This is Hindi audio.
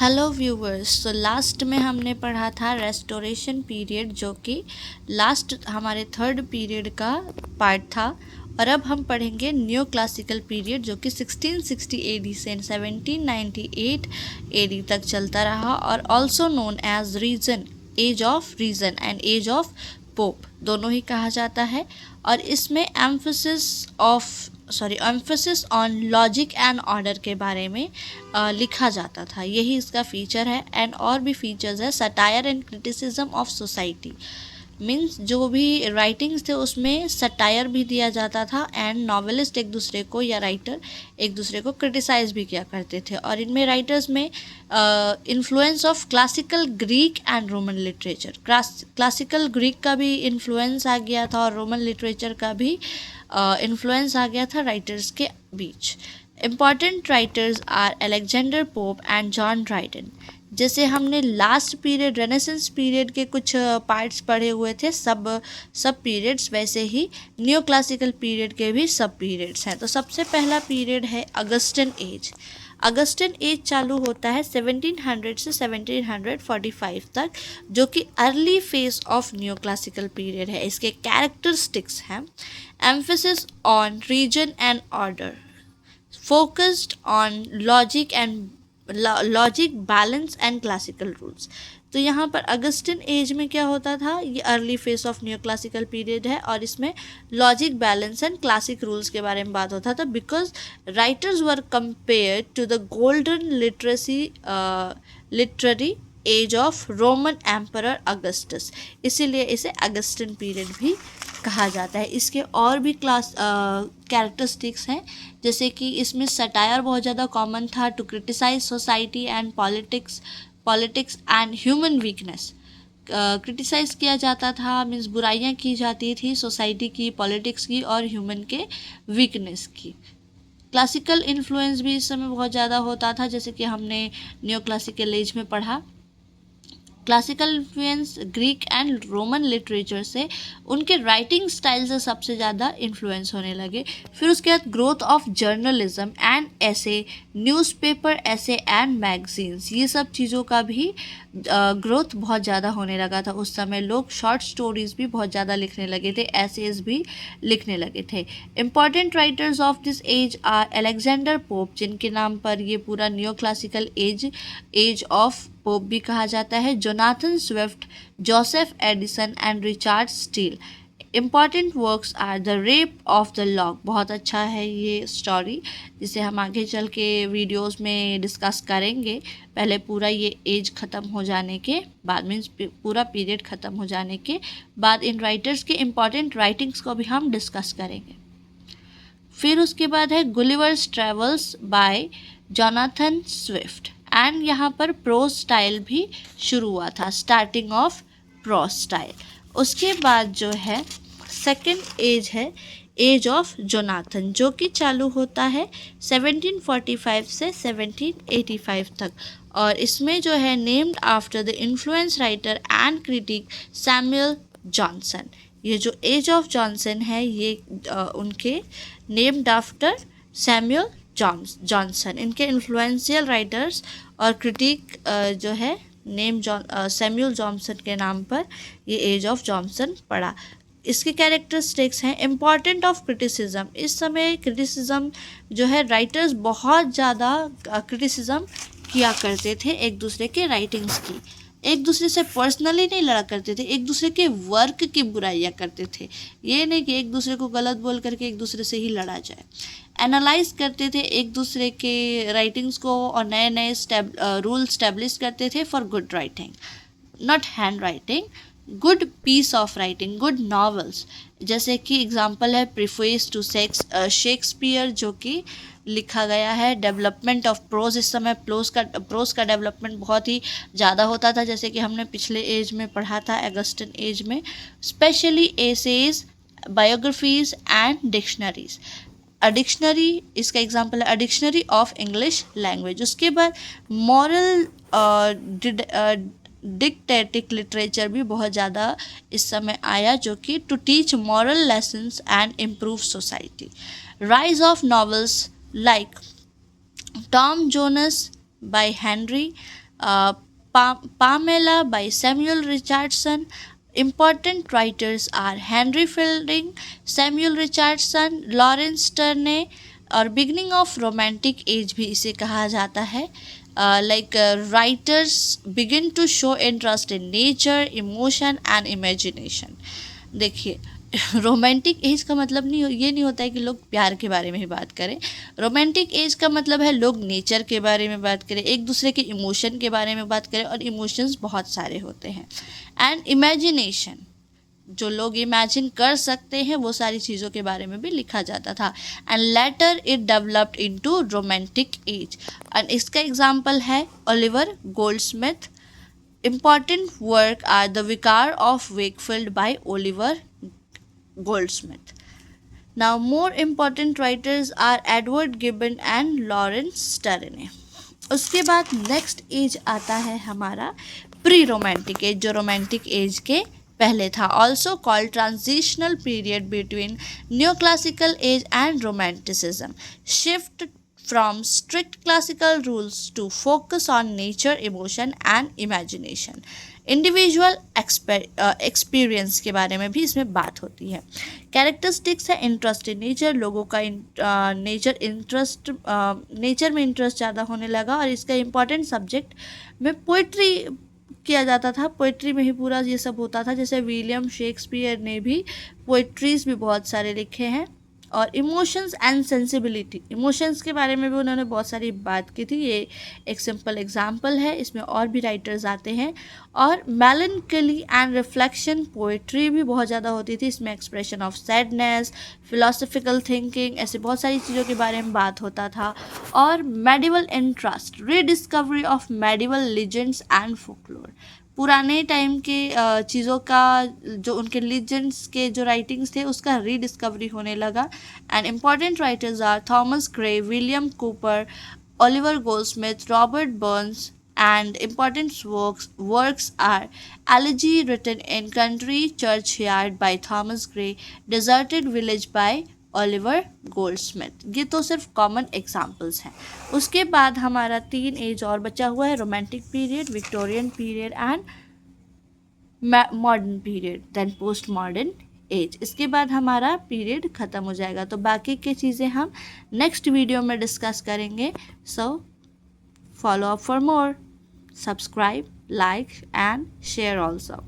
Hello viewers. तो लास्ट में हमने पढ़ा था रेस्टोरेशन पीरियड, जो कि लास्ट हमारे थर्ड पीरियड का पार्ट था। और अब हम पढ़ेंगे न्यू क्लासिकल पीरियड, जो कि 1660 एडी से 1798 एडी तक चलता रहा और also known as reason, age of reason and age of Pope, दोनों ही कहा जाता है। और इसमें emphasis on logic and order के बारे में लिखा जाता था, यही इसका फीचर है। एंड और भी फीचर्स है, satire and criticism of society, means जो भी राइटिंग्स थे उसमें सटायर भी दिया जाता था एंड नॉवेलिस्ट एक दूसरे को या राइटर एक दूसरे को क्रिटिसाइज भी किया करते थे। और इनमें राइटर्स में influence of classical Greek and Roman literature, classical Greek का भी इन्फ्लुएंस आ गया था और रोमन लिटरेचर का भी इन्फ्लुएंस आ गया था राइटर्स के बीच। Important writers are Alexander Pope and John Dryden. जैसे हमने लास्ट पीरियड रेनेसेंस पीरियड के कुछ पार्ट्स पढ़े हुए थे, सब पीरियड्स, वैसे ही न्यू क्लासिकल पीरियड के भी सब पीरियड्स हैं। तो सबसे पहला पीरियड है अगस्टन एज। अगस्टन एज चालू होता है 1700 से 1745 तक, जो कि early phase of new classical period है। इसके कैरेक्टरिस्टिक्स हैं emphasis on reason and order, focused on logic balance and classical rules. तो यहाँ पर अगस्टिन एज में क्या होता था, ये early phase of new classical period है और इसमें logic balance and classic rules के बारे में बात होता था, because writers were compared to the golden literary age of Roman emperor Augustus, इसीलिए इसे अगस्टिन पीरियड भी कहा जाता है। इसके और भी कैरेक्टरिस्टिक्स हैं, जैसे कि इसमें सटायर बहुत ज़्यादा कॉमन था, to criticise society and politics and human weakness. Criticise किया जाता था, मीन्स बुराइयां की जाती थी सोसाइटी की, पॉलिटिक्स की और ह्यूमन के वीकनेस की। क्लासिकल इन्फ्लुएंस भी इस समय बहुत ज़्यादा होता था, जैसे कि हमने न्यू क्लासिकल एज में पढ़ा। Classical influence Greek and Roman literature से, उनके राइटिंग स्टाइल से सबसे ज़्यादा इन्फ्लुएंस होने लगे। फिर उसके बाद ग्रोथ ऑफ जर्नलिज्म एंड ऐसे, न्यूज़पेपर ऐसे एंड मैगजीन्स, ये सब चीज़ों का भी ग्रोथ बहुत ज़्यादा होने लगा था। उस समय लोग शॉर्ट स्टोरीज़ भी बहुत ज़्यादा लिखने लगे थे, एसेज भी लिखने लगे थे। Important writers of this age are Alexander Pope, जिनके नाम पर ये पूरा new classical age of Pope भी कहा जाता है। Jonathan Swift, Joseph Addison and Richard Steele. Important works are the Rape of the Lock, बहुत अच्छा है ये स्टोरी, जिसे हम आगे चल के वीडियोस में डिस्कस करेंगे। पहले पूरा ये एज ख़त्म हो जाने के बाद, मीन्स पूरा पीरियड ख़त्म हो जाने के बाद इन राइटर्स के इम्पॉर्टेंट राइटिंग्स को भी हम डिस्कस करेंगे। फिर उसके बाद है Gulliver's Travels by Jonathan Swift, and यहाँ पर प्रोज स्टाइल भी शुरू हुआ था, स्टार्टिंग ऑफ प्रोज स्टाइल। उसके बाद जो है सेकंड एज है एज ऑफ जोनाथन, जो कि चालू होता है 1745 से 1785 तक, और इसमें जो है named after the influence writer and critic Samuel Johnson. ये जो एज ऑफ जॉनसन है ये उनके नेम्ड आफ्टर सैमुअल जॉनसन, इनके इन्फ्लुएंशियल राइटर्स और क्रिटिक जो है नेम सैमुअल जॉनसन के नाम पर ये एज ऑफ जॉनसन पड़ा। इसके कैरेक्टरिस्टिक्स हैं इम्पॉर्टेंट ऑफ क्रिटिसिज्म। इस समय क्रिटिसिज्म जो है, राइटर्स बहुत ज़्यादा क्रिटिसिज्म किया करते थे एक दूसरे के राइटिंग्स की, एक दूसरे से पर्सनली नहीं लड़ा करते थे, एक दूसरे के वर्क की बुराइयाँ करते थे। ये नहीं कि एक दूसरे को गलत बोल करके एक दूसरे से ही लड़ा जाए। एनालाइज करते थे एक दूसरे के राइटिंग्स को और नए नए रूल स्टैब्लिश करते थे for good writing, not hand writing, good piece of writing, good novels. जैसे कि एग्जांपल है प्रीफेस टू शेक्सपियर, जो कि लिखा गया है। डेवलपमेंट ऑफ प्रोज, इस समय प्रोज का डेवलपमेंट बहुत ही ज़्यादा होता था, जैसे कि हमने पिछले एज में पढ़ा था अगस्टिन एज में। Especially essays, biographies and dictionaries. Dictionary इसका एग्जांपल है डिक्शनरी ऑफ इंग्लिश लैंग्वेज। उसके बाद मॉरल डिक्टेटिक लिटरेचर भी बहुत ज़्यादा इस समय आया, जो कि to teach moral lessons and improve society. Rise of novels like Tom Jones by Henry Pamela by Samuel Richardson. Important writers are Henry Fielding, Samuel Richardson, Lawrence Sterne और बिगनिंग ऑफ रोमांटिक एज भी इसे कहा जाता है. Like writers begin to show interest in nature, emotion and imagination. देखिए रोमांटिक एज का मतलब ये नहीं होता है कि लोग प्यार के बारे में ही बात करें. रोमांटिक एज का मतलब है लोग नेचर के बारे में बात करें, एक दूसरे के इमोशन के बारे में बात करें, और इमोशंस बहुत सारे होते हैं. एंड इमेजिनेशन, जो लोग इमेजिन कर सकते हैं वो सारी चीज़ों के बारे में भी लिखा जाता था. And later it developed into romantic as. And इसका एग्जांपल है Oliver Goldsmith. Important work are The Vicar of Wakefield by Oliver Goldsmith. Now more important writers are Edward Gibbon and Lawrence Sterne. उसके बाद नेक्स्ट एज आता है हमारा प्री रोमांटिक एज, जो रोमांटिक एज के पहले था. Also called transitional period between new classical as and romanticism. Shift from strict classical rules to focus on nature, emotion and imagination. Individual experience के बारे में भी इसमें बात होती है. कैरेक्टरिस्टिक्स है इंटरेस्ट इन नेचर. लोगों का नेचर में इंटरेस्ट ज़्यादा होने लगा, और इसका इम्पॉर्टेंट सब्जेक्ट में पोइट्री किया जाता था. पोइट्री में ही पूरा ये सब होता था. जैसे विलियम शेक्सपियर ने भी पोइट्रीज भी बहुत सारे लिखे हैं. और इमोशंस एंड सेंसिबिलिटी, इमोशंस के बारे में भी उन्होंने बहुत सारी बात की थी. ये एक सिंपल एग्जांपल है, इसमें और भी राइटर्स आते हैं. और मेलनकली एंड रिफ्लेक्शन पोइट्री भी बहुत ज़्यादा होती थी. इसमें expression of sadness, philosophical thinking, ऐसे बहुत सारी चीज़ों के बारे में बात होता था. और medieval interest, rediscovery of medieval legends and folklore. पुराने टाइम के चीज़ों का, जो उनके लीजेंड्स के जो राइटिंग्स थे उसका रीडिस्कवरी होने लगा. And important writers are Thomas Gray, William Cowper, Oliver Goldsmith, Robert Burns. And important works are Elegy Written in Country Churchyard by Thomas Gray, Deserted Village by Oliver Goldsmith. ये तो सिर्फ कॉमन एग्जाम्पल्स हैं. उसके बाद हमारा 3 एज और बचा हुआ है, romantic period, Victorian period and modern period, then post modern age. इसके बाद हमारा पीरियड ख़त्म हो जाएगा. तो बाकी की चीज़ें हम नेक्स्ट वीडियो में डिस्कस करेंगे. So follow up for more, subscribe, like and share also.